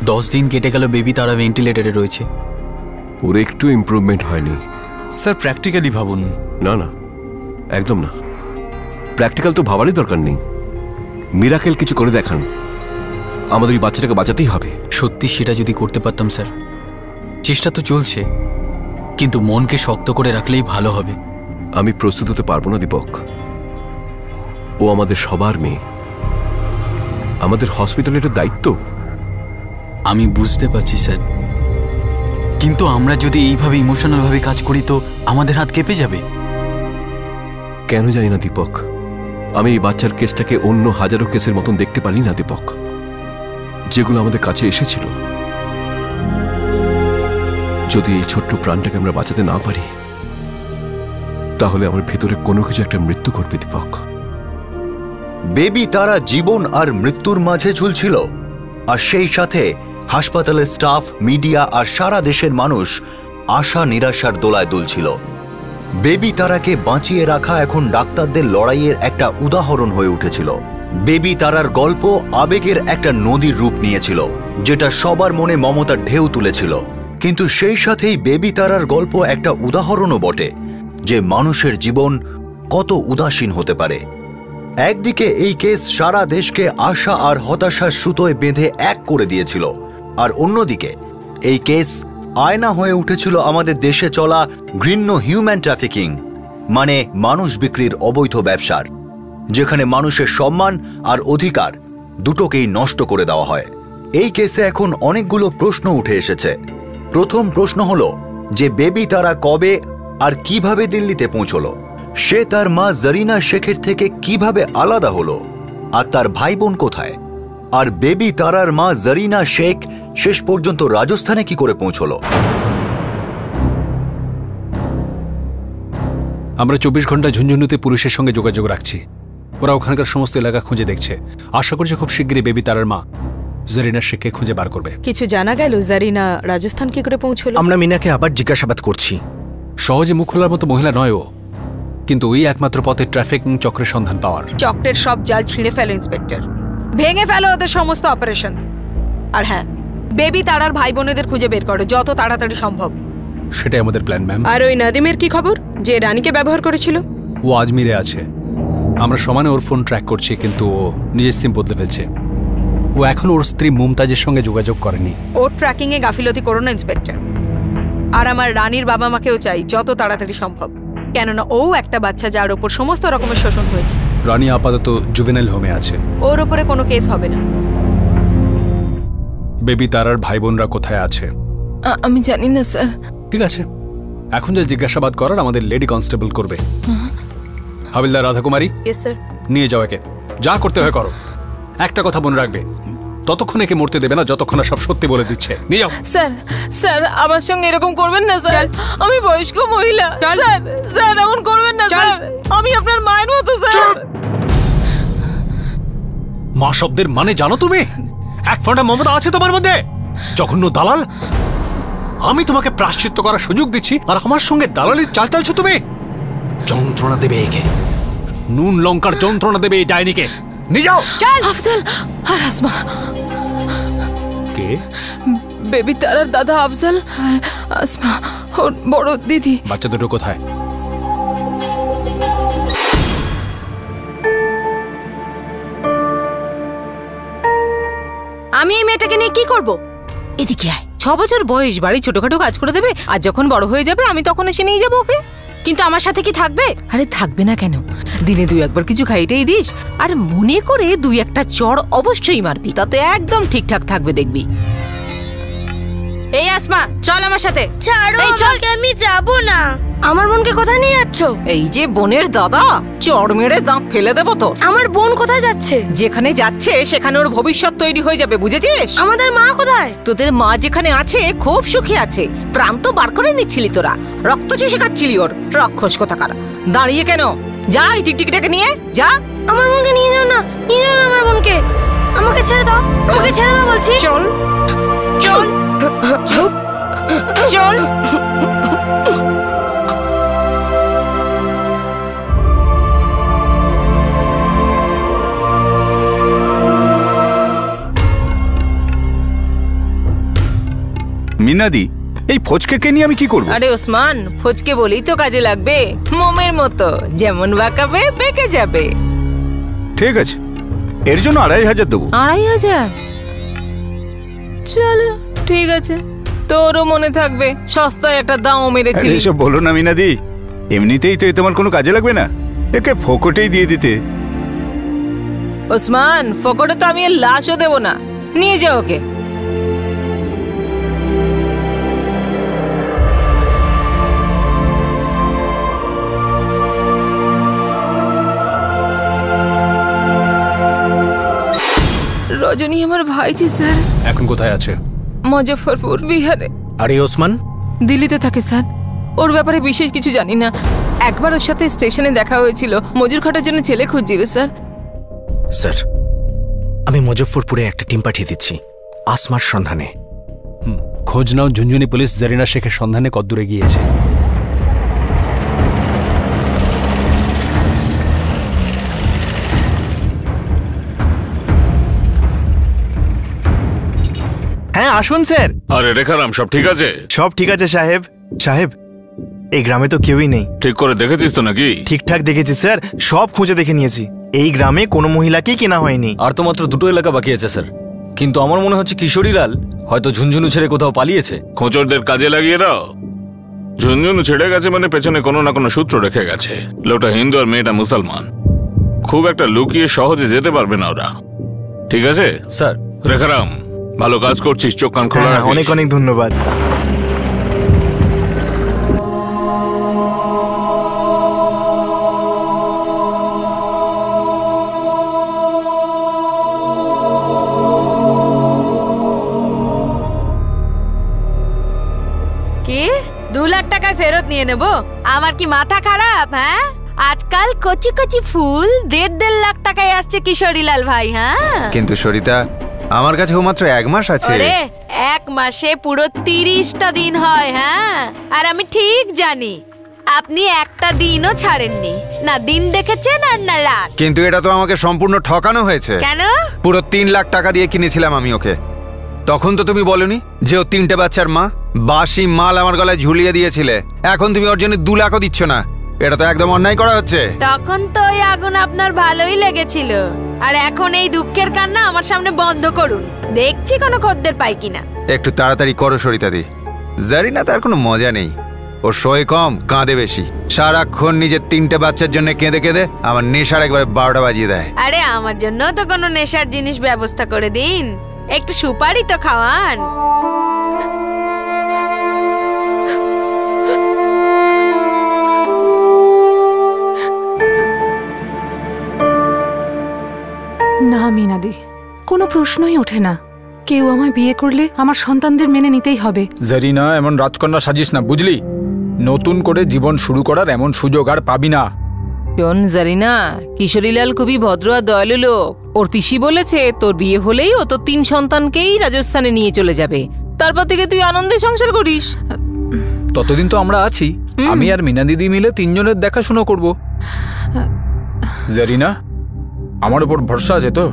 10 দিন কেটে গেল, বেবি তারা ভেন্টিলেটরে রয়েছে। ওর একটু ইমপ্রুভমেন্ট হয়নি। স্যার প্র্যাকটিক্যালি ভাবুন। না না, একদম না। প্র্যাকটিক্যাল তো ভাবারই দরকার নেই, মিরাকেল কিছু করে দেখান। আমাদের এই বাচ্চাটাকে বাঁচাতেই হবে। সত্যি সেটা যদি করতে পারতাম স্যার। চেষ্টা তো চলছে, কিন্তু মনকে শক্ত করে রাখলেই ভালো হবে। আমি প্রস্তুত হতে পারবো না দীপক। ও আমাদের সবার মেয়ে, আমাদের হসপিটালের দায়িত্ব। আমি বুঝতে পারছি স্যার, কিন্তু আমরা যদি এইভাবে ইমোশনাল ভাবে কাজ করি তো আমাদের হাত কেঁপে যাবে। কেন জানি না দীপক, আমি এই বাচ্চার কেসটাকে অন্য হাজারো কেসের মতন দেখতে পারি না দীপক, যেগুলো আমাদের কাছে এসেছিল। যদি এই ছোট্ট প্রাণটাকে আমরা বাঁচাতে না পারি, তাহলে আমার ভেতরে কোনো কিছু একটা মৃত্যু ঘটবে দীপক। বেবি তারা জীবন আর মৃত্যুর মাঝে ঝুলছিল, আর সেই সাথে হাসপাতালের স্টাফ, মিডিয়া আর সারা দেশের মানুষ আশা নিরাশার দোলায় দুলছিল। বেবি তারাকে বাঁচিয়ে রাখা এখন ডাক্তারদের লড়াইয়ের একটা উদাহরণ হয়ে উঠেছিল। বেবি তারার গল্প আবেগের একটা নদীর রূপ নিয়েছিল, যেটা সবার মনে মমতার ঢেউ তুলেছিল। কিন্তু সেই সাথেই বেবি তারার গল্প একটা উদাহরণও বটে যে মানুষের জীবন কত উদাসীন হতে পারে। একদিকে এই কেস সারা দেশকে আশা আর হতাশার সুতোয় বেঁধে এক করে দিয়েছিল, আর অন্যদিকে এই কেস আয়না হয়ে উঠেছিল আমাদের দেশে চলা ঘৃণ্য হিউম্যান ট্রাফিকিং, মানে মানুষ বিক্রির অবৈধ ব্যবসার, যেখানে মানুষের সম্মান আর অধিকার দুটোকেই নষ্ট করে দেওয়া হয়। এই কেসে এখন অনেকগুলো প্রশ্ন উঠে এসেছে। প্রথম প্রশ্ন হলো যে বেবি তারা কবে আর কিভাবে দিল্লিতে পৌঁছলো, সে তার মা জরিনা শেখের থেকে কিভাবে আলাদা হলো, আর তার ভাই বোন কোথায়, আর বেবি তারার মা জরিনা শেখ শেষ পর্যন্ত রাজস্থানে কি করে পৌঁছলো। আমরা 24 ঘন্টা ঝুনঝুনুতে পুলিশের সঙ্গে যোগাযোগ রাখছি। ওরা ওখানকার সমস্ত এলাকা খুঁজে দেখছে। আশা করছি খুব শীঘ্রই বেবি তারার মা জরিনা শেখকে খুঁজে বার করবে। কিছু জানা গেল জরিনা রাজস্থান কি করে পৌঁছলো? আমরা মিনাকে আবার জিজ্ঞাসাবাদ করছি। সহজে মুখ খোলার মতো মহিলা নয় ও, কিন্তু ওই একমাত্র পথে ট্রাফিকিং চক্রের সন্ধান পাওয়ার। চক্রের সব জাল ছিঁড়ে ফেলো ইন্সপেক্টর, ভেঙে ফেলো ওদের সমস্ত অপারেশন। আর হ্যাঁ, বেবি তারার ভাই বোনেদের খুঁজে বের করো যত তাড়াতাড়ি সম্ভব। সেটাই আমাদের প্ল্যান ম্যাম। আর ওই নাদিমের কি খবর, যে রানীকে ব্যবহার করেছিল? ও আজমিরে আছে। আমরা সমানে ওর ফোন ট্র্যাক করছি, কিন্তু ও নিজের সিম বদলে ফেলছে। ও এখন ওর স্ত্রী মুমতাজের সঙ্গে যোগাযোগ করেনি। ওর ট্র্যাকিং এ গাফিলতি করো না ইন্সপেক্টর। আর আমার রানীর বাবা মাকেও চাই যত তাড়াতাড়ি সম্ভব, কেননা ও একটা বাচ্চা যার ওপর সমস্ত রকমের শোষণ হয়েছে। রানী আপাতত জুভেনাইল হোমে আছে। ওর ওপরে কোনো কেস হবে না। বেবি তারার ভাই বোনরা কোথায় আছে? আমি জানি না স্যার। ঠিক আছে, এখন যে জিজ্ঞাসাবাদ করার আমাদের লেডি কনস্টেবল করবে। হাবিলদার রাধাকুমারী, ইয়েস স্যার। নিয়ে যাও একে, যা করতে হয় করো। একটা কথা মনে রাখবে, ততক্ষণ একে মরতে দেবে না যতক্ষণ না সব সত্যি বলে দিচ্ছে। নিয়ে যাও। স্যার, স্যার আমার সঙ্গে এরকম করবেন না স্যার, আমি বয়স্ক মহিলা। স্যার, স্যার এমন করবেন না স্যার, আমি আপনার মায়ের মতো স্যার। মা শব্দের মানে জানো তুমি? এক ফোঁটা মমতা আছে তোমার মধ্যে? জঘন্য দালাল! আমি তোমাকে প্রায়শ্চিত্ত করার সুযোগ দিচ্ছি আর আমার সঙ্গে দালালির চাল চালছো তুমি। যন্ত্রণা দেবে একে, নুন লঙ্কার যন্ত্রণা দেবে এই ডাইনিকে। নিয়ে যাও। আফজাল আর আসমা। কে? বেবি তারার দাদা আফজাল আর আসমা ওর বড় দিদি। বাচ্চা দুটো কোথায়? আমি এই মেয়েটাকে নিয়ে কি করব? এদিকে আয়। 6 বছর বয়স, বাড়ি ছোটখাটো কাজ করে দেবে, আর যখন বড় হয়ে যাবে আমি তখন এসে নিয়ে যাবো ওকে। কিন্তু আমার সাথে কি থাকবে? আরে থাকবে না কেন, দিনে 2-1 বার কিছু খাইটেই দিস, আর মনে করে 2-1টা চড় অবশ্যই মারবি, তাতে একদম ঠিকঠাক থাকবে দেখবি। এই আসমা, চল আমার সাথে। ছাড়ো আমাকে, আমি যাব না। আমার বোনকে কোথায় নিয়ে যাচ্ছ? এই যে বোনের দাদা, চড় মেরে দাঁত ফেলে দেবো তো। আমার বোন কোথায় যাচ্ছে? যেখানে যাচ্ছে সেখানে ওর ভবিষ্যৎ তৈরি হয়ে যাবে, বুঝেছিস? আমাদের মা কোথায়? তোদের মা যেখানে আছে খুব সুখী আছে। প্রাণ তো বার করে নিচ্ছিলি তোরা, রক্ত চুষে খাচ্ছিলি ওর। রাক্ষস কোথাকার, দাঁড়িয়ে কেন? যা এই টিকটিকিটাকে নিয়ে যা। আমার বোনকে নিয়ে যাও না, নিয়ে যাও না আমার বোনকে। আমাকে ছেড়ে দাও, আমাকে ছেড়ে দাও বলছি। চল চল চুপ চল। মিনাদি, এই ফচকে নিয়ে আমি কি করব? আরে ওসমান, ফচকে বলেই তো কাজে লাগবে, মোমের মতো, যেমন বাঁকাবে বেঁকে যাবে। ঠিক আছে, এর জন্য 2500 দেবো। 2500? চলো ঠিক আছে, তোরও মনে থাকবে সস্তায় একটা দামও মেরেছিলি। এসব বলো না মিনাদি, এমনিতেই তো এ তোমার কোনো কাজে লাগবে না, একে ফোকটেই দিয়ে দিতে। ওসমান, ফকরে তো আমি এর লাশও দেবো না, নিয়ে যাও ওকে। রজনী আমার ভাইজি স্যার। এখন কোথায় আছে? মুজফ্ফরপুর, বিহারে। আরে ওসমান? দিল্লিতে থাকে স্যার। ওর ব্যাপারে বিশেষ কিছু জানি না। একবার ওর সাথে স্টেশনে দেখা হয়েছিল, মজুর খাটার জন্য ছেলে খুঁজছিল স্যার। স্যার, আমি মুজফ্ফরপুরে একটা টিম পাঠিয়ে দিচ্ছি আসমার সন্ধানে। খোঁজ নাও ঝুনঝুনি পুলিশ জারিনা শেখের সন্ধানে কদ্দূরে গিয়েছে। হ্যাঁ আসুন স্যার। আরে রেখারাম, সব ঠিক আছে? সব ঠিক আছে সাহেব। সাহেব, এই গ্রামে তো কেউই নেই। ঠিক করে দেখেছিস তো নাকি? ঠিকঠাক দেখেছি স্যার, সব খুঁজে দেখে নিয়েছি। এই গ্রামে কোনো মহিলাকেই কেনা হয়নি। আর তো মাত্র 2টো এলাকা বাকি আছে স্যার, কিন্তু আমার মনে হচ্ছে কিশোরীলাল হয়তো ঝুনঝুনু ছেড়ে কোথাও পালিয়েছে। খোঁচরদের কাজে লাগিয়ে দাও। ঝুনঝুনু ছেড়ে গেছে মানে পেছনে কোনো না কোনো সূত্র রেখে গেছে। লোকটা হিন্দু আর মেয়েটা মুসলমান, খুব একটা লুকিয়ে সহজে যেতে পারবে না ওরা। ঠিক আছে স্যার? রেখারাম, ভালো কাজ করছিস, চোখ কান খোলা রাখিস। অনেক অনেক ধন্যবাদ। কি 2 লাখ টাকায় ফেরত নিয়ে নেব? আমার কি মাথা খারাপ? হ্যাঁ, আজকাল কচি কচি ফুল 1.5 লাখ টাকায় আসছে কিশোরীলাল ভাই। হ্যাঁ, কিন্তু সরিতা, আমার কাছেও মাত্র 1 মাস আছে। আরে 1 মাসে পুরো 30টা দিন হয়। হ্যাঁ, আর আমি ঠিক জানি আপনি একটা দিনও ছাড়েননি, না দিন দেখেছেন আর না রাত। কিন্তু এটা তো আমাকে সম্পূর্ণ ঠকানো হয়েছে। কেন? পুরো 3 লাখ টাকা দিয়ে কিনেছিলাম আমি ওকে। তখন তো তুমি বলনি যে ও 3টে বাচ্চার মা। বাসি মাল আমার গলায় ঝুলিয়ে দিয়েছিলে, এখন তুমি ওর জন্য 2 লাখও দিচ্ছ না। এটা তো একদম অন্যায় করা হচ্ছে। তখন তো ওই আগুন আপনার ভালোই লেগেছিল, আর এখন এই দুঃখের কান্না আমার সামনে বন্ধ করুন, দেখছি কোনো খদ্দের পাই কিনা। একটু তাড়াতাড়ি করো সরিতাদি। জারিনা তার কোনো মজা নেই, ও শোয় কম, কাঁদে বেশি। সারাক্ষণ নিজের 3টে বাচ্চার জন্য কেঁদে কেঁদে আমার নেশার একবারে 12টা বাজিয়ে দেয়। আরে আমার জন্য তো কোনো নেশার জিনিস ব্যবস্থা করে দিন, একটু সুপারি তো খাওয়ান। না মিনাদি, কোনো প্রশ্নই ওঠে না। কেউ আমায় বিয়ে করলে আমার সন্তানদের মেনে নিতেই হবে। জারিনা, এমন রাজকন্যা সাজিস না, বুঝলি? নতুন করে জীবন শুরু করার এমন সুযোগ আর পাবি না। শোন জারিনা, কিশোরীলাল খুবই ভদ্র আর দয়ালু লোক। ওর পিসি বলেছে তোর বিয়ে হলেই ও তোর 3 সন্তানকেই রাজস্থানে নিয়ে চলে যাবে, তারপর থেকে তুই আনন্দে সংসার করিস। ততদিন তো আমরা আছি, আমি আর মিনা দিদি মিলে 3 জনের দেখাশোনা করব। জারিনা, আমার উপর ভরসা আছে তো?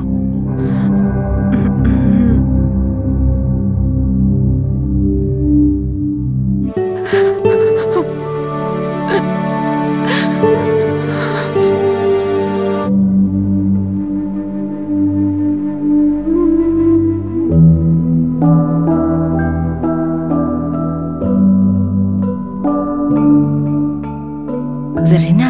জারিনা,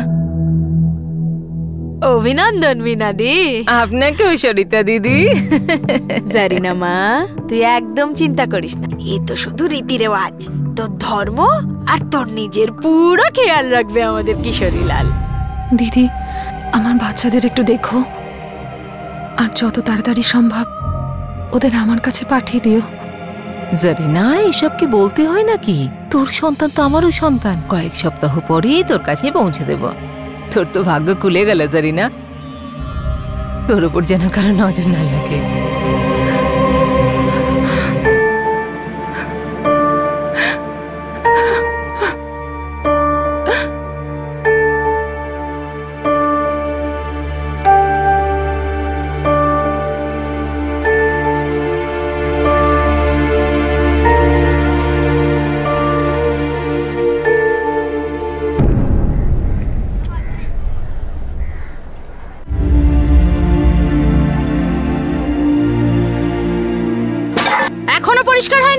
অভিনন্দন মিনাদি। আপনাকেও সরিতা দিদি। জারিনা মা, তুই একদম চিন্তা করিস না, এ তো শুধু রীতি রেওয়াজ। তোর ধর্ম আর তোর নিজের পুরো খেয়াল রাখবে আমাদের কিশোরীলাল। দিদি, আমার বাচ্চাদের একটু দেখো, আর যত তাড়াতাড়ি সম্ভব ওদের আমার কাছে পাঠিয়ে দিও। জারিনা, এসব কি বলতে হয় নাকি? তোর সন্তান তো আমারও সন্তান, কয়েক সপ্তাহ পরেই তোর কাছে পৌঁছে দেব। তোর তো ভাগ্য খুলে গেল জারিনা, তোর উপর যেন কারো নজর না লাগে।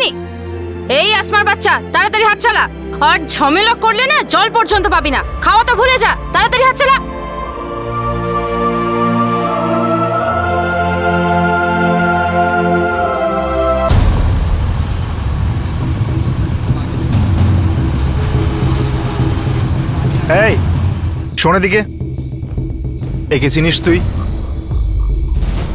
হয়নি? এই আসমার বাচ্চা, তাড়াতাড়ি হাত চালা। আর ঝামেলা করলে না জল পর্যন্ত পাবি না। খাওয়া তো ভুলে যা, তাড়াতাড়ি হাত চালা। এই শোনে দিকে, একে চিনিস তুই?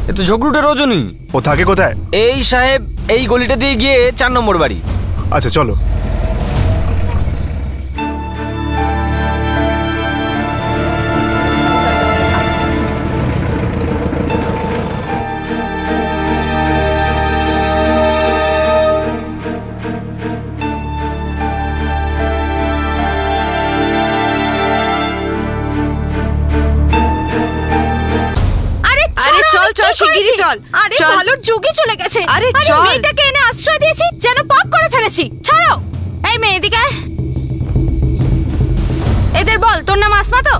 এ তো ঝগড়ুটে রজনী। ও থাকে কোথায়? এই সাহেব, এই গলিটা দিয়ে গিয়ে 4 নম্বর বাড়ি। আচ্ছা চলো। শিগগিরই চল। আরে ভালোর যুগই চলে গেছে। আরে মেয়েটাকে এনে আশ্রয় দিয়েছি, যেন পাপ করে ফেলেছি। ছাড়ো। এই মেয়ে এদিকে আয়। এদের বল, তোর নাম আসমা তো?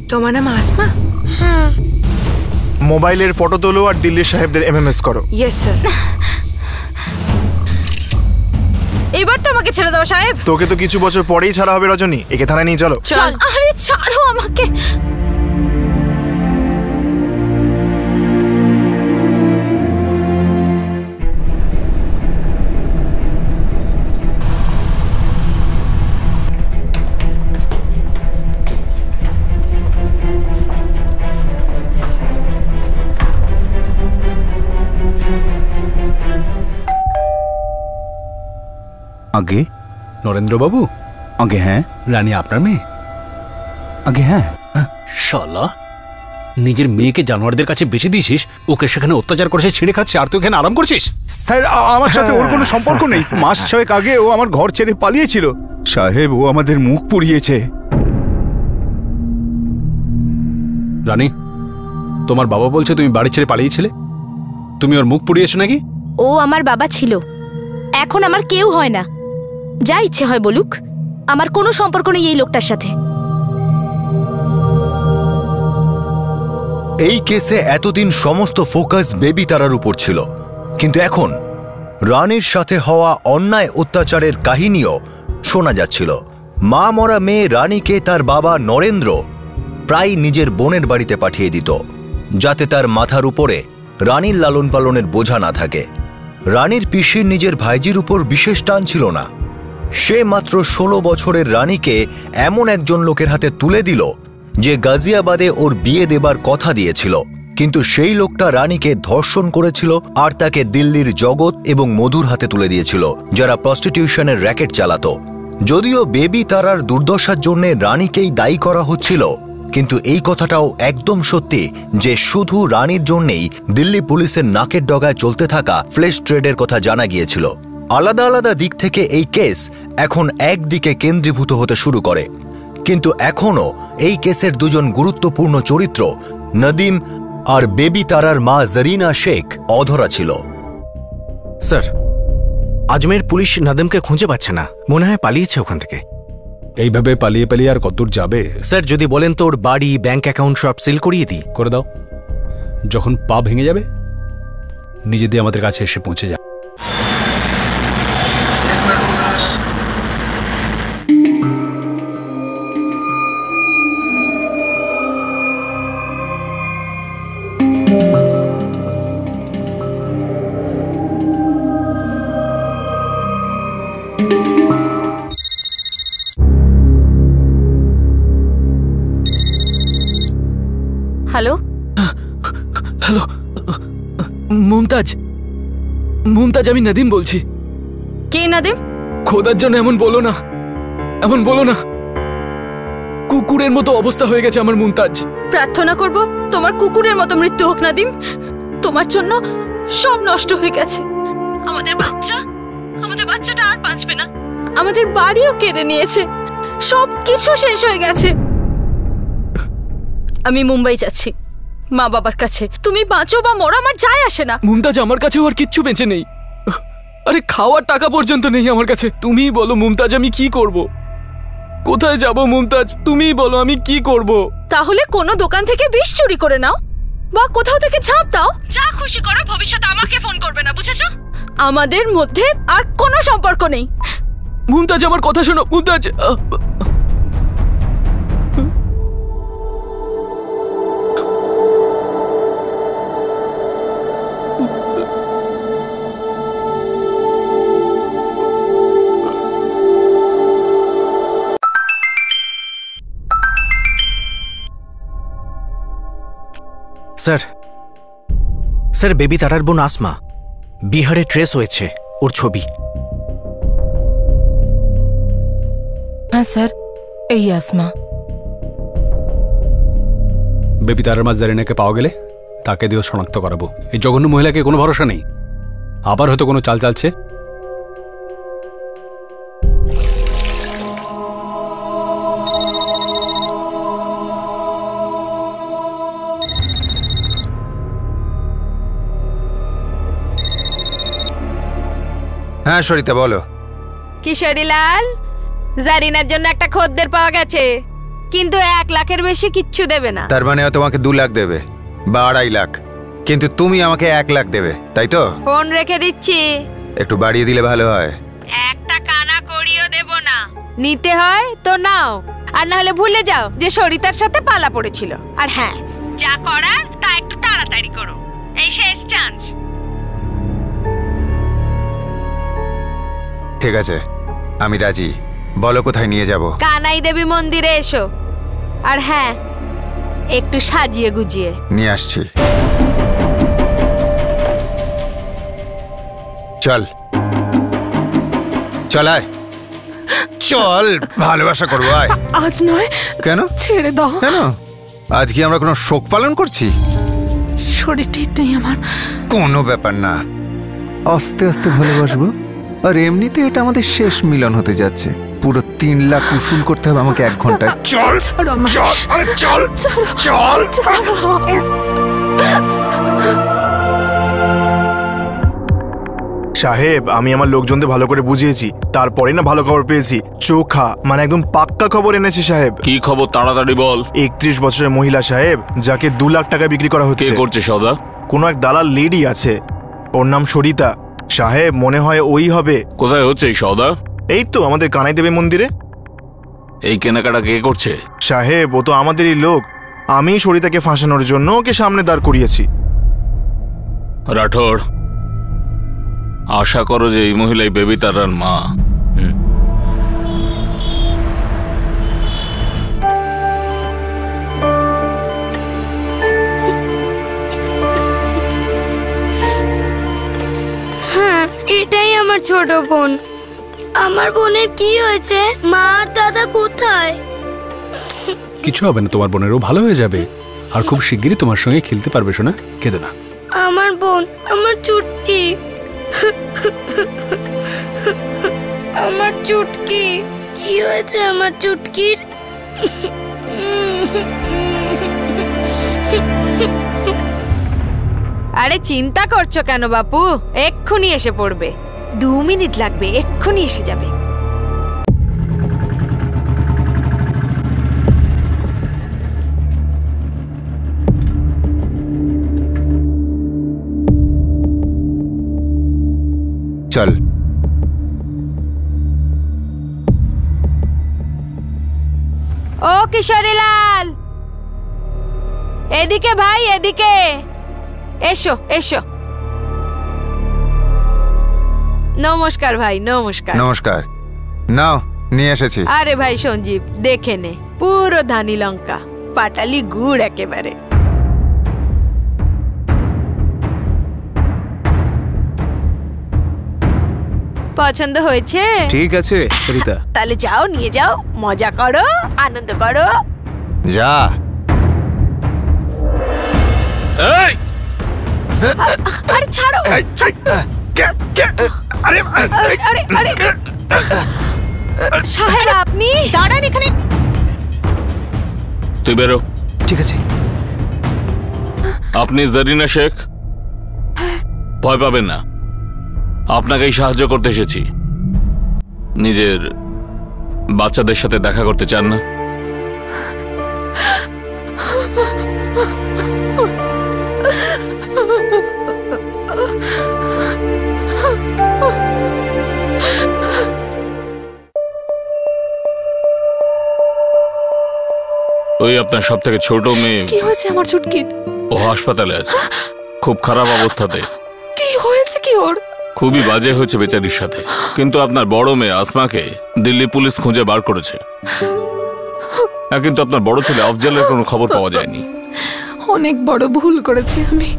তোমার নাম আসমা? হ্যাঁ। মোবাইলের ফটো তোলো আর দিল্লির সাহেবদের এমএমএস করো। Yes sir. এবার তো আমাকে ছেড়ে দাও সাহেব। তোকে তো কিছু বছর পরেই ছাড়া হবে রজনী, একে থানায় নিয়ে চলো। চল। আরে ছাড়ো আমাকে। আগে নরেন্দ্রবাবু? আগে হ্যাঁ। রানী আপনার মেয়ে? আগে হ্যাঁ। শালা, নিজের মেয়েকে জানোয়ারদের কাছে বেঁচে দিয়েছিস, ওকে সেখানে অত্যাচার করে ছিঁড়ে খাচ্ছে, আর তুই এখানে আরাম করছিস? স্যার, আমার সাথে ওর কোনো সম্পর্ক নেই। মাস 6 আগে ও আমার ঘর ছেড়ে পালিয়েছিল। সাহেব, ও আমাদের মুখ পুড়িয়েছে। রানী, তোমার বাবা বলছে তুমি বাড়ি ছেড়ে পালিয়েছিলে, তুমি ওর মুখ পুড়িয়েছো নাকি? ও আমার বাবা ছিল, এখন আমার কেউ হয় না। যা ইচ্ছে হয় বলুক, আমার কোনো সম্পর্ক নেই এই লোকটার সাথে। এই কেসে এতদিন সমস্ত ফোকাস বেবি তারার উপর ছিল, কিন্তু এখন রানীর সাথে হওয়া অন্যায় অত্যাচারের কাহিনীও শোনা যাচ্ছিল। মা মরা মেয়ে রানীকে তার বাবা নরেন্দ্র প্রায় নিজের বোনের বাড়িতে পাঠিয়ে দিত, যাতে তার মাথার উপরে রানীর লালন পালনের বোঝা না থাকে। রানীর পিসির নিজের ভাইজির উপর বিশেষ টান ছিল না। সে মাত্র 16 বছরের রানীকে এমন একজন লোকের হাতে তুলে দিল যে গাজিয়াবাদে ওর বিয়ে দেবার কথা দিয়েছিল, কিন্তু সেই লোকটা রানীকে ধর্ষণ করেছিল আর তাকে দিল্লির জগৎ এবং মধুর হাতে তুলে দিয়েছিল, যারা প্রস্টিটিউশনের র্যাকেট চালাতো। যদিও বেবি তারার দুর্দশার জন্য রানীকেই দায়ী করা হচ্ছিল, কিন্তু এই কথাটাও একদম সত্যি যে শুধু রানীর জন্যেই দিল্লি পুলিশের নাকের ডগায় চলতে থাকা ফ্লেশ ট্রেডের কথা জানা গিয়েছিল। আলাদা আলাদা দিক থেকে এই কেস এখন একদিকে কেন্দ্রীভূত হতে শুরু করে, কিন্তু এখনও এই কেসের দুজন গুরুত্বপূর্ণ চরিত্র নদীম আর বেবি তারার মা জরিনা শেখ অধরা ছিল। স্যার, আজমের পুলিশ নদীমকে খুঁজে পাচ্ছে না, মনে হয় পালিয়েছে ওখান থেকে। এইভাবে পালিয়ে পালিয়ে আর কতদূর যাবে? স্যার, যদি বলেন তো ওর বাড়ি, ব্যাংক অ্যাকাউন্ট সব সিল করিয়ে দিই। করে দাও। যখন পা ভেঙে যাবে নিজে দিয়ে আমাদের কাছে এসে পৌঁছে যাবে। হ্যালো হ্যালো, মুমতাজ, আমি নদীম বলছি। কে নদীম? খোদার জন্য এমন বলো না, এমন বলো না। কুকুরের মতো অবস্থা হয়ে গেছে আমার মুমতাজ। প্রার্থনা করব তোমার কুকুরের মতো মৃত্যু হোক নদীম। তোমার জন্য সব নষ্ট হয়ে গেছে। আমাদের বাচ্চাটা আর বাঁচবে না। আমাদের বাড়িও কেড়ে নিয়েছে, সব কিছু শেষ হয়ে গেছে। আমি মুম্বাই যাচ্ছি মা বাবার কাছে। তুমি বাঁচো বা মরো আমার যায় আসে না। মুমতাজ, আমার কাছেও আর কিচ্ছু বেঁচে নেই। আরে খাওয়ার টাকা পর্যন্ত নেই আমার কাছে। তুমিই বলো মুমতাজ, আমি কি করব? কোথায় যাব মুমতাজ? তুমিই বলো আমি কি করব? তাহলে কোনো দোকান থেকে বিষ চুরি করে নাও বা কোথাও থেকে ঝাঁপ দাও। যা খুশি করো, ভবিষ্যতে আমাকে ফোন করবে না, বুঝেছো? আমাদের মধ্যে আর কোনো সম্পর্ক নেই। মুমতাজ আমার কথা শোনো মুমতাজ। স্যার স্যার বেবি তারার বোন আসমা বিহারে ট্রেস হয়েছে, ওর ছবি। হ্যাঁ স্যার, এই আসমা। বেবি তারার মা জারিনাকে পাওয়া গেলে তাকে দিয়েও শনাক্ত করাবো। এই জঘন্য মহিলাকে কোনো ভরসা নেই, আবার হয়তো কোনো চাল চালছে। হ্যাঁ সরিতা বলো। কিশোরীলাল, জারিনার জন্য একটা খদ্দের পাওয়া গেছে, কিন্তু 1 লাখের বেশি কিচ্ছু দেবে না। তার মানে ও তোমাকে 2 লাখ দেবে বা 2.5 লাখ, কিন্তু তুমি আমাকে 1 লাখ দেবে, তাই তো? ফোন রেখে দিচ্ছি। একটু বাড়িয়ে দিলে ভালো হয়। একটা কানা করিও দেব না, নিতে হয় তো নাও, আর না হলে ভুলে যাও যে সরিতার সাথে পালা পড়েছিল। আর হ্যাঁ, যা করার তা একটু তাড়াতাড়ি করো, এই শেষ চান্স। ঠিক আছে, আমি রাজি। বলো কোথায় নিয়ে যাব? কানাই দেবী মন্দিরে এসো, আর হ্যাঁ একটু সাজিয়ে গুজিয়ে নিয়ে আসছি। চল চল আয়, চল ভালোবাসা করবো আয়। আজ নয়। কেন? ছেড়ে দাও। কেন? আজ কি আমরা কোনো শোক পালন করছি? শরীর ঠিক নেই আমার। কোনো ব্যাপার না, আস্তে আস্তে ভালোবাসবো। আর এমনিতে এটা আমাদের শেষ মিলন হতে যাচ্ছে। পুরো 3 লাখ উসুল করতে হবে আমাকে 1 ঘন্টায়। চল চল, আরে চল চল। সাহেব, আমি আমার লোকজনদের ভালো করে বুঝিয়েছি, তারপরে না ভালো খবর পেয়েছি। চোখা মানে একদম পাক্কা খবর এনেছি সাহেব। কি খবর তাড়াতাড়ি বল। 31 বছরের মহিলা সাহেব, যাকে 2 লাখ টাকা বিক্রি করা হচ্ছে। কে করছে সদা? কোনো এক দালাল লেডি আছে, ওর নাম সরিতা। সাহেব মনে হয় ওই হবে। কোথায় হচ্ছে এই সদা? এই তো আমাদের কানাই দেবী মন্দিরে। এই কেনাকাটা কে করছে? সাহেব ও তো আমাদেরই লোক, আমি সরিতাকে ফাঁসানোর জন্য ওকে সামনে দাঁড় করিয়েছি। রাঠোর, আশা করো যে এই মহিলাই বেবি তারার মা। হ্যাঁ, এটাই আমার ছোট বোন। আমার বোনের কি হয়েছে? মা আর দাদা কোথায়? কিছু হবে না, তোমার বোনেরও ভালো হয়ে যাবে, আর খুব শিগগিরই তোমার সঙ্গে খেলতে পারবে। শোনা, কেঁদো না। আমার বোন, আমার চুটকি, আমার চুটকি, কি হয়েছে আমার চুটকির? আরে চিন্তা করছো কেন বাপু, এক্ষুনি এসে পড়বে। 2 মিনিট লাগবে, এক্ষুনি এসে যাবে। চল। ও কিশোরীলাল, এদিকে ভাই, এদিকে এসো এসো। নমস্কার ভাই, নমস্কার। নমস্কার, নাও নিয়ে এসেছি। আরে ভাই সঞ্জীব, দেখে নে, পুরো ধানি লঙ্কা, পাটালি গুড় একেবারে। পছন্দ হয়েছে? ঠিক আছে সরিতা, তাহলে যাও, নিয়ে যাও, মজা করো, আনন্দ করো। যা। আরে ছাড়ো। আরে আরে আরে সাহেব, আপনি দাঁড়ান এখানে। তুই বেরো। ঠিক আছে। আপনি জারিনা শেখ? ভয় পাবেন না, আপনাকেই সাহায্য করতে এসেছি। নিজের বাচ্চাদের সাথে দেখা করতে চান না? ওই আপনার সব থেকে ছোট মেয়ে, কি হয়েছে আমার চুটকির? ও হাসপাতালে আছে, খুব খারাপ অবস্থাতে। কি হয়েছে কি ওর? খুবই বাজে হয়েছে বেচারির সাথে। কিন্তু আপনার বড় মেয়ে আসমাকে দিল্লি পুলিশ খুঁজে বার করেছে। কিন্তু আপনার বড় ছেলে আফজালের কোনো খবর পাওয়া যায়নি। অনেক বড় ভুল করেছি আমি,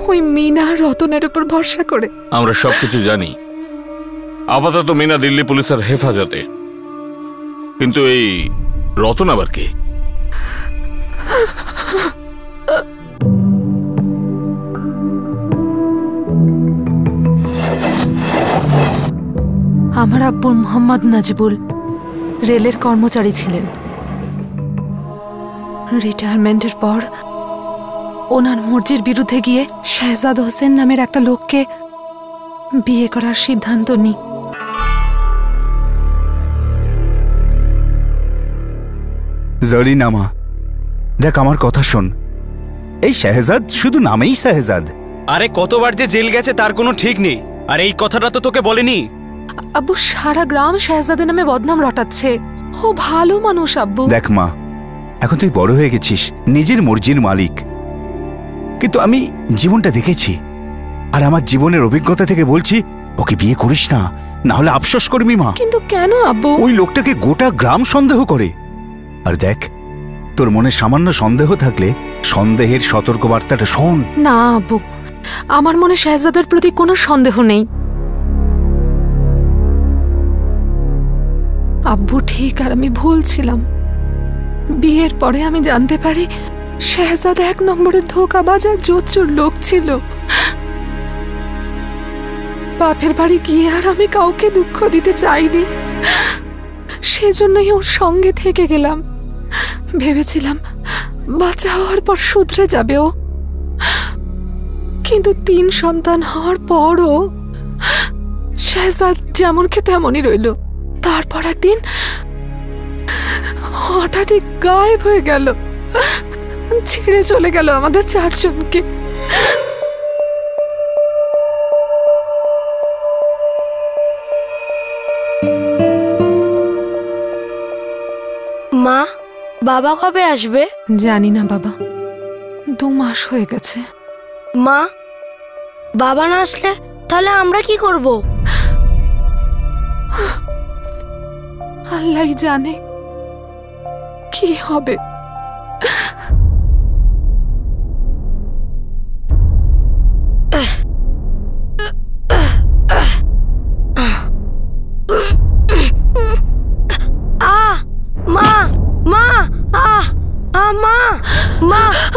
ওই মিনা রতনের উপর ভরসা করে। আমরা সবকিছু জানি। আপাতত মিনা দিল্লি পুলিশের হেফাজতে, কিন্তু এই রতন আবার কে? আমার আব্বু মোহাম্মদ নাজিবুল রেলের কর্মচারী ছিলেন। রিটায়ারমেন্টের পর ওনার মর্জির বিরুদ্ধে গিয়ে শাহজাদ হোসেন নামের একটা লোককে বিয়ে করার সিদ্ধান্ত নিই। জরিনামা, দেখ আমার কথা শোন। এই শাহজাদ শুধু নামেই শাহজাদ। আরে কতবার যে জেল গেছে তার কোনো ঠিক নেই। আর এই কথাটা তো তোকে বলেনি। আব্বু সারা গ্রাম শাহজাদের নামে বদনাম রটাচ্ছে। ও ভালো মানুষ আব্বু। দেখ মা, এখন তুই বড় হয়ে গেছিস, নিজের মর্জির মালিক। কিন্তু আমি জীবনটা দেখেছি, আর আমার জীবনের অভিজ্ঞতা থেকে বলছি, ওকে বিয়ে করিস না, না হলে আফসোস করবি মা। কিন্তু কেন আব্বু? ওই লোকটাকে গোটা গ্রাম সন্দেহ করে। আর দেখ, তোর মনে সামান্য সন্দেহ থাকলে সন্দেহের সতর্কবার্তাটা শোন। না আব্বু, আমার মনে শাহজাদের প্রতি কোনো সন্দেহ নেই। আব্বু ঠিক আর আমি ভুল ছিলাম। বিয়ের পরে আমি জানতে পারি শাহজাদ 1 নম্বরের ধোঁকাবাজ আর জোচ্চুর লোক ছিল। বাপের বাড়ি গিয়ে আর আমি কাউকে দুঃখ দিতে চাইনি, সেজন্যই ওর সঙ্গে থেকে গেলাম। ভেবেছিলাম বাচ্চা হওয়ার পর শুধরে যাবে ও, কিন্তু 3 সন্তান হওয়ার পরও শাহজাদ যেমনকে তেমনই রইল। তারপর একদিন হঠাৎই গায়েব হয়ে গেল, ছেড়ে চলে গেল আমাদের 4 জনকে। মা, বাবা কবে আসবে? জানি না বাবা, 2 মাস হয়ে গেছে। মা, বাবা না আসলে তাহলে আমরা কি করব? আল্লাহই জানে কি হবে।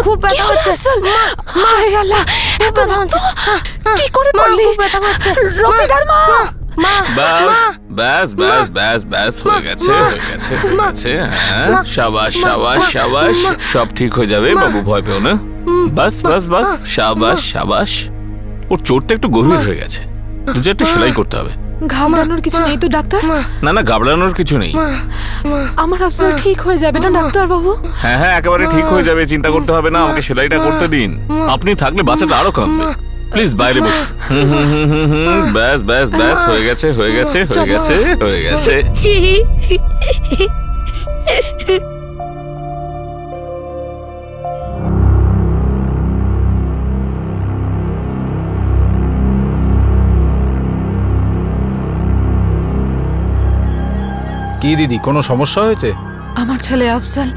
খুব ব্যথা হচ্ছে। কি করে পারলি? রফিদার মা। ব্যাস ব্যাস ব্যাস ব্যাস, হয়ে গেছে হয়ে গেছে হয়ে গেছে। হ্যাঁ, শাবাশ শাবাশ শাবাশ, সব ঠিক হয়ে যাবে বাবু, ভয় পেও না। বাস বাস বাস, শাবাশ শাবাশ। ওর চোটটা একটু গভীর হয়ে গেছে, 2-4টা সেলাই করতে হবে। ঘাবড়ানোর কিছু নেই তো ডাক্তার? না না, ঘাবড়ানোর কিছু নেই। আমার আফসার ঠিক হয়ে যাবে না ডাক্তার বাবু? হ্যাঁ হ্যাঁ, একেবারে ঠিক হয়ে যাবে, চিন্তা করতে হবে না। আমাকে সেলাইটা করতে দিন। আপনি থাকলে বাচ্চাটা আরো কাঁদবে। প্লিজ বাইরে বসুন। ব্যাস ব্যাস ব্যাস, হয়ে গেছে হয়ে গেছে হয়ে গেছে হয়ে গেছে। কি দিদি, কোনো সমস্যা হয়েছে? আমার ছেলে আফজাল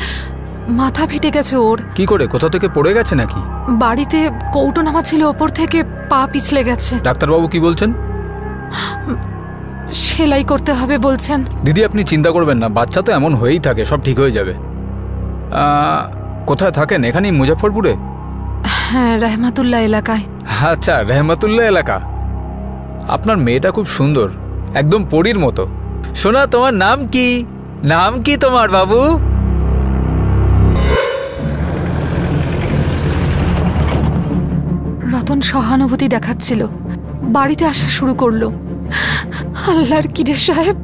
মাথা ফেটে গেছে ওর। কি করে, কোথা থেকে পড়ে গেছে নাকি? বাড়িতে কৌটো নামা ছিল, ওপর থেকে পা পিছলে গেছে। ডাক্তারবাবু কি বলছেন? সেলাই করতে হবে বলছেন। দিদি আপনি চিন্তা করবেন না, বাচ্চা তো এমন হয়েই থাকে, সব ঠিক হয়ে যাবে। কোথায় থাকেন? এখানেই মুজাফরপুরে? হ্যাঁ, রহমাতুল্লাহ এলাকায়। আচ্ছা, রহমাতুল্লাহ এলাকা। আপনার মেয়েটা খুব সুন্দর, একদম পরীর মতো। শোনা, তোমার নাম কি? নাম কি তোমার বাবু? রতন সহানুভূতি দেখাচ্ছিল, বাড়িতে আসা শুরু করলো। আল্লাহর কিরে সাহেব,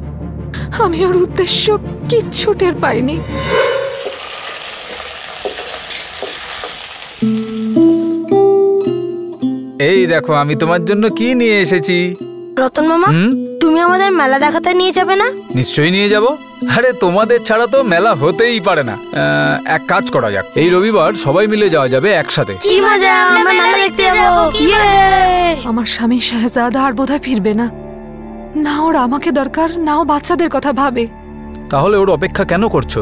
আমি ওর উদ্দেশ্য কিচ্ছু টের পাইনি। এই দেখো, আমি তোমার জন্য কি নিয়ে এসেছি। রতন মামা, তুমি আমাদের মেলা দেখাতে নিয়ে যাবে না? নিশ্চয়ই নিয়ে যাব। আরে তোমাদের ছাড়া তো মেলা হতেই পারে না। এক কাজ করা যাক, এই রবিবার সবাই মিলে যাওয়া যাবে একসাথে। কি মজা, আমরা মেলা দেখতে যাব। আমার স্বামী শাহজাদা আর বোধহয় ফিরবে না। না ওর আমাকে দরকার, না ও বাচ্চাদের কথা ভাবে। তাহলে ওর অপেক্ষা কেন করছো?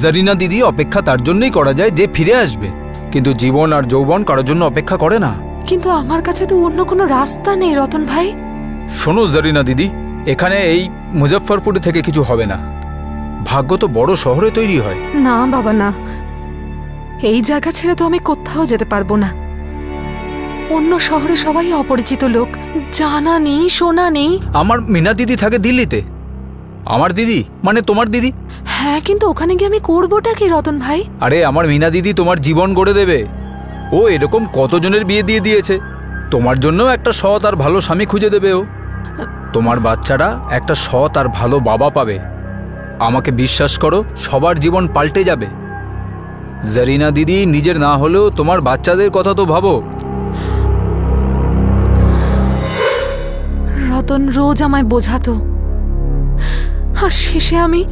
জারিনা দিদি, অপেক্ষা তার জন্যই করা যায় যে ফিরে আসবে, কিন্তু জীবন আর যৌবন কারোর জন্য অপেক্ষা করে না। কিন্তু আমার কাছে তো অন্য কোনো রাস্তা নেই রতন ভাই। শোনো জারিনা দিদি, এখানে এই মুজফ্ফরপুরে থেকে কিছু হবে না। ভাগ্য তো বড় শহরে তৈরি হয়। না বাবা না, এই জায়গা ছেড়ে তো আমি কোথাও যেতে পারবো না। অন্য শহরে সবাই অপরিচিত লোক, জানা নেই শোনা নেই। আমার মিনা দিদি থাকে দিল্লিতে। আমার দিদি মানে তোমার দিদি? হ্যাঁ, কিন্তু ওখানে গিয়ে আমি করবোটা কি রতন ভাই? আরে আমার মিনা দিদি তোমার জীবন গড়ে দেবে। ও এরকম কতজনের বিয়ে দিয়ে দিয়েছে, তোমার জন্য একটা সৎ আর ভালো স্বামী খুঁজে দেবে ও। তোমার বাচ্চারা একটা সৎ আর ভালো বাবা পাবে। আমাকে বিশ্বাস করো, সবার জীবন পাল্টে যাবে। জারিনা দিদি, নিজের না হলেও তোমার বাচ্চাদের কথা তো ভাবো। রতন রোজ আমায় বোঝাতো, আর শেষে আমি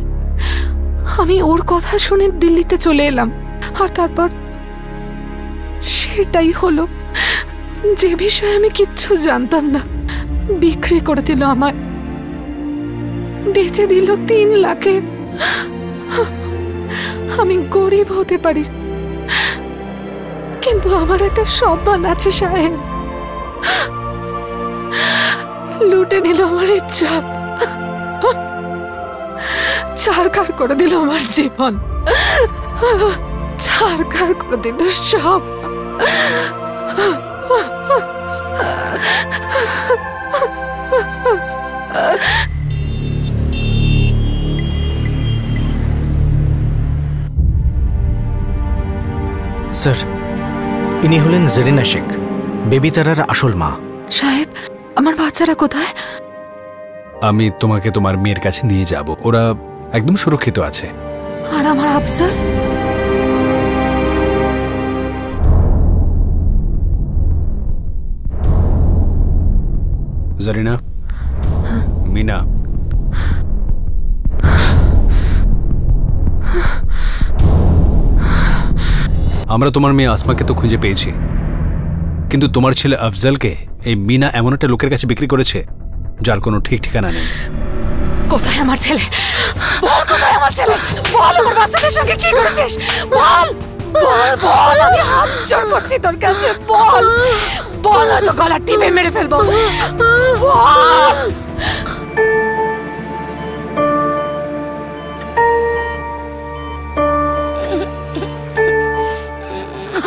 ওর কথা শুনে দিল্লিতে চলে এলাম। আর তারপর সেটাই হলো, যে বিষয়ে আমি কিচ্ছু জানতাম না। বিক্রি করে দিল আমায়, বেচে দিল 3 লাখে। আমি গরিব হতে পারি, কিন্তু আমার একটা সম্মান আছে সাহেব। লুটে নিল আমার ইজ্জত, ছারখার করে দিল আমার জীবন, ছারখার করে দিল সব। স্যার, ইনি হলেন জারিনা শেখ, বেবি তারার আসল মা। সাহেব, আমার বাচ্চারা কোথায়? আমি তোমাকে তোমার মেয়ের কাছে নিয়ে যাব, ওরা একদম সুরক্ষিত আছে। আর আমার আফজাল? জারিনা, মিনা, আমরা তোমার মেয়ে আসমাকে তো খুঁজে পেয়েছি, কিন্তু তোমার ছেলে আফজালকে এই মিনা এমন একটা লোকের কাছে বিক্রি করেছে যার কোনো ঠিক ঠিকানা নেই। কোথায় আমার ছেলে? বল, কোথায় আমার ছেলে? বল, আমার বাচ্চাদের সঙ্গে কি করেছিস? বল বল বল, আমি হাত জোড় করছি তোর কাছে। বল বল, তো গলা টিপে মেরে ফেলবো। বল।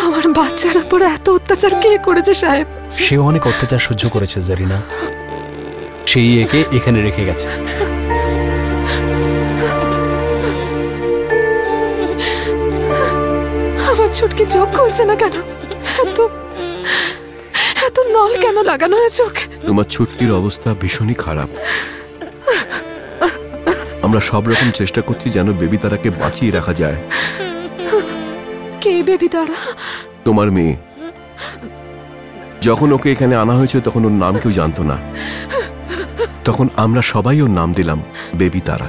আমার বাচ্চার উপর এত অত্যাচার কে করেছে সাহেব? সে অনেক অত্যাচার সহ্য করেছে জারিনা, সেই একে এখানে রেখে গেছে। আমার ছুটকি চোখ খুলছে না কেন? এত নল কেন লাগানো হয়েছে ওকে? তোমার ছুটকির অবস্থা ভীষণই খারাপ। আমরা সব রকম চেষ্টা করছি যেন বেবি তারাকে বাঁচিয়ে রাখা যায়। কে বেবি তারা? তোমার মেয়ে। যখন ওকে এখানে আনা হয়েছে তখন ওর নাম কেউ জানতো না, তখন আমরা সবাই ওর নাম দিলাম বেবি তারা।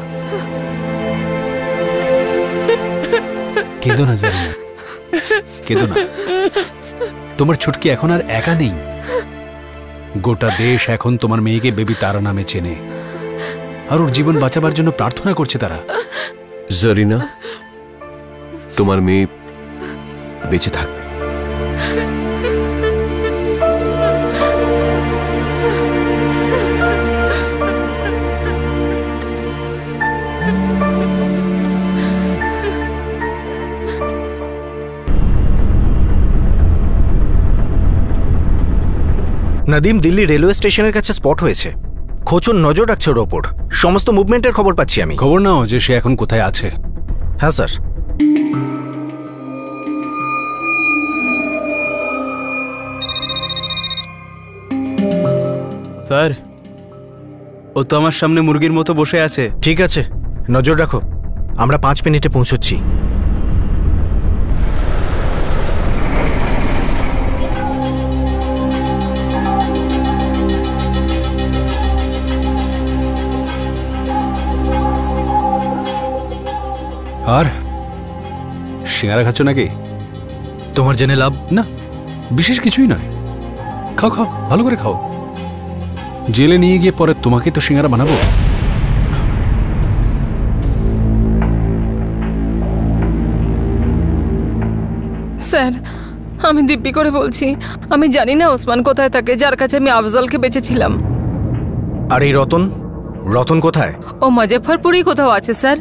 কেঁদো না জারিনা, কেঁদো না। তোমার ছুটকি এখন আর একা নেই, গোটা দেশ এখন তোমার মেয়েকে বেবি তারা নামে চেনে, আর ওর জীবন বাঁচাবার জন্য প্রার্থনা করছে তারা। জারিনা, তোমার মেয়ে বেঁচে থাকবে। নাদিম দিল্লি রেলওয়ে স্টেশনের কাছে স্পট হয়েছে। খোঁচন নজর রাখছে ওর ওপর। সমস্ত মুভমেন্টের খবর পাচ্ছি আমি। খবর নাও যে সে এখন কোথায় আছে। হ্যাঁ স্যার। স্যার, ও তো আমার সামনে মুরগির মতো বসে আছে। ঠিক আছে, নজর রাখো, আমরা 5 মিনিটে পৌঁছচ্ছি। আর সিঙ্গারা খাচ্ছ নাকি? তোমার জেনে লাভ না, বিশেষ কিছুই নয়। খাও খাও, ভালো করে খাও। জেলে নিয়ে গিয়ে পরে তোমাকে তো সিঙ্গারা বানাবো। স্যার, আমি দিব্যি করে বলছি, আমি জানি না ওসমান কোথায় থাকে, যার কাছে আমি আফজালকে বেঁচেছিলাম। আর এই রতন, রতন কোথায়? ও মুজফ্ফরপুরেই কোথাও আছে স্যার।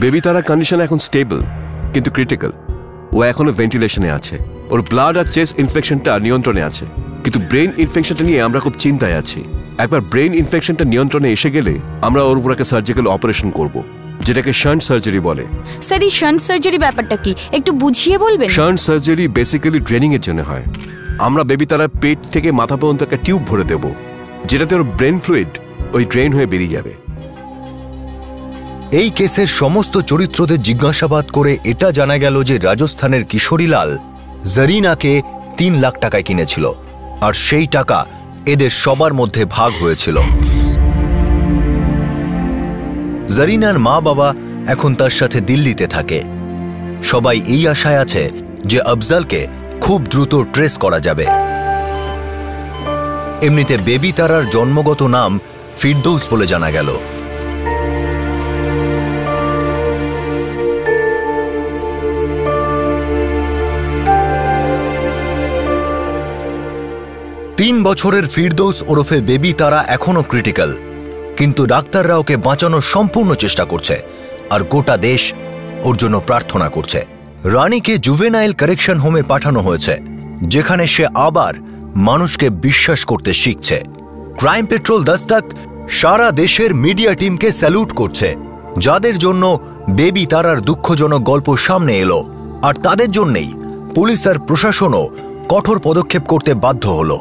বেবি তারা কন্ডিশন এখন স্টেবল কিন্তু ক্রিটিক্যাল। ও এখনো ভেন্টিলেশনে আছে। ওর ব্লাড আর চেস্ট ইনফেকশনটা নিয়ন্ত্রণে আছে, কিন্তু ব্রেন ইনফেকশনটা নিয়ে আমরা খুব চিন্তায় আছি। একবার ব্রেন ইনফেকশনটা নিয়ন্ত্রণে এসে গেলে আমরা ওর উপর একটা সার্জিক্যাল অপারেশন করব, যেটাকে শান্ট সার্জারি বলে। স্যার, এই শান্ট সার্জারি ব্যাপারটা কি একটু বুঝিয়ে বলবেন? শান্ট সার্জারি বেসিক্যালি ড্রেনিং এর জন্য হয়। আমরা বেবি তারার পেট থেকে মাথা পর্যন্ত একটা টিউব ভরে দেব, যেটাতে ওর ব্রেন ফ্লুইড ওই ড্রেন হয়ে বেরিয়ে যাবে। এই কেসের সমস্ত চরিত্রদের জিজ্ঞাসাবাদ করে এটা জানা গেল যে রাজস্থানের কিশোরীলাল জরিনাকে 3 লাখ টাকায় কিনেছিল, আর সেই টাকা এদের সবার মধ্যে ভাগ হয়েছিল। জরিনার মা বাবা এখন তার সাথে দিল্লিতে থাকে। সবাই এই আশায় আছে যে আফজালকে খুব দ্রুত ট্রেস করা যাবে। এমনিতে বেবি তারার জন্মগত নাম ফিরদৌস বলে জানা গেল। 3 বছরের ফিরদৌস ওরফে বেবি তারা এখনো ক্রিটিক্যাল, কিন্তু ডাক্তাররা ওকে বাঁচানোর সম্পূর্ণ চেষ্টা করছে, আর গোটা দেশ ওর জন্য প্রার্থনা করছে। রানীকে জুভেনাইল কারেকশন হোমে পাঠানো হয়েছে, যেখানে সে আবার মানুষকে বিশ্বাস করতে শিখছে। ক্রাইম পেট্রোল দস্তক সারা দেশের মিডিয়া টিমকে স্যালুট করছে, যাদের জন্য বেবি তারার দুঃখজনক গল্প সামনে এলো, আর তাদের জন্যই পুলিশ আর প্রশাসনও কঠোর পদক্ষেপ করতে বাধ্য হলো।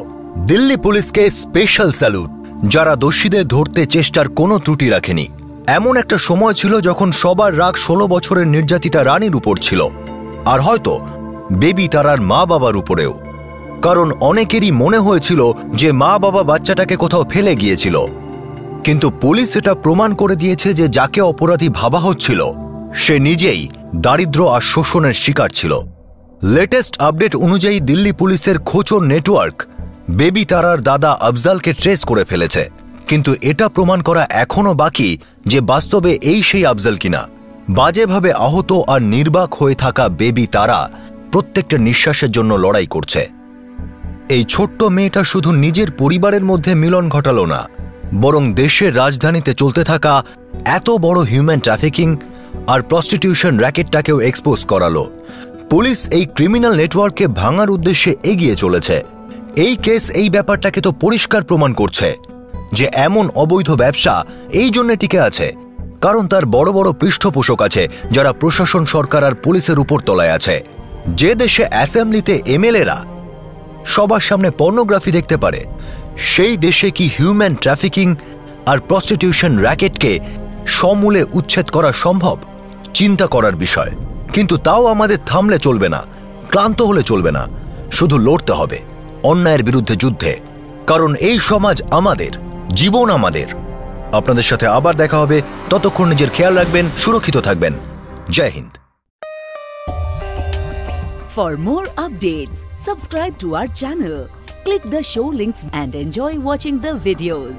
দিল্লি পুলিশকে স্পেশাল স্যালুট, যারা দোষীদের ধরতে চেষ্টার কোনো ত্রুটি রাখেনি। এমন একটা সময় ছিল যখন সবার রাগ 16 বছরের নির্যাতিতা রানীর উপর ছিল, আর হয়তো বেবি তারার মা বাবার উপরেও, কারণ অনেকেরই মনে হয়েছিল যে মা বাবা বাচ্চাটাকে কোথাও ফেলে গিয়েছিল। কিন্তু পুলিশ এটা প্রমাণ করে দিয়েছে যে যাকে অপরাধী ভাবা হচ্ছিল সে নিজেই দারিদ্র্য আর শোষণের শিকার ছিল। লেটেস্ট আপডেট অনুযায়ী দিল্লি পুলিশের খোঁচর নেটওয়ার্ক বেবি তারার দাদা আফজালকে ট্রেস করে ফেলেছে, কিন্তু এটা প্রমাণ করা এখনো বাকি যে বাস্তবে এই সেই আফজাল কিনা। বাজেভাবে আহত আর নির্বাক হয়ে থাকা বেবি তারা প্রত্যেকটা নিঃশ্বাসের জন্য লড়াই করছে। এই ছোট্ট মেয়েটা শুধু নিজের পরিবারের মধ্যে মিলন ঘটালো না, বরং দেশের রাজধানীতে চলতে থাকা এত বড় হিউম্যান ট্রাফিকিং আর প্রস্টিটিউশন র্যাকেটটাকেও এক্সপোজ করালো। পুলিশ এই ক্রিমিনাল নেটওয়ার্ককে ভাঙার উদ্দেশ্যে এগিয়ে চলেছে। এই কেস এই ব্যাপারটাকে তো পরিষ্কার প্রমাণ করছে যে এমন অবৈধ ব্যবসা এই জন্য টিকে আছে কারণ তার বড় বড় পৃষ্ঠপোষক আছে, যারা প্রশাসন, সরকার আর পুলিশের উপর তলায় আছে। যে দেশে অ্যাসেম্বলিতে এমএলএরা সবার সামনে পর্নোগ্রাফি দেখতে পারে, সেই দেশে কি হিউম্যান ট্রাফিকিং আর প্রস্টিটিউশন র্যাকেটকে সমূলে উচ্ছেদ করা সম্ভব? চিন্তা করার বিষয়। কিন্তু তাও আমাদের থামলে চলবে না, ক্লান্ত হলে চলবে না, শুধু লড়তে হবে অন্যায়ের বিরুদ্ধে যুদ্ধে, কারণ এই সমাজ আমাদের, জীবন আমাদের। আপনাদের সাথে আবার দেখা হবে, ততক্ষণ নিজের খেয়াল রাখবেন, সুরক্ষিত থাকবেন। জয় Hind. For more updates, subscribe to our channel, click the show links and enjoy watching the videos.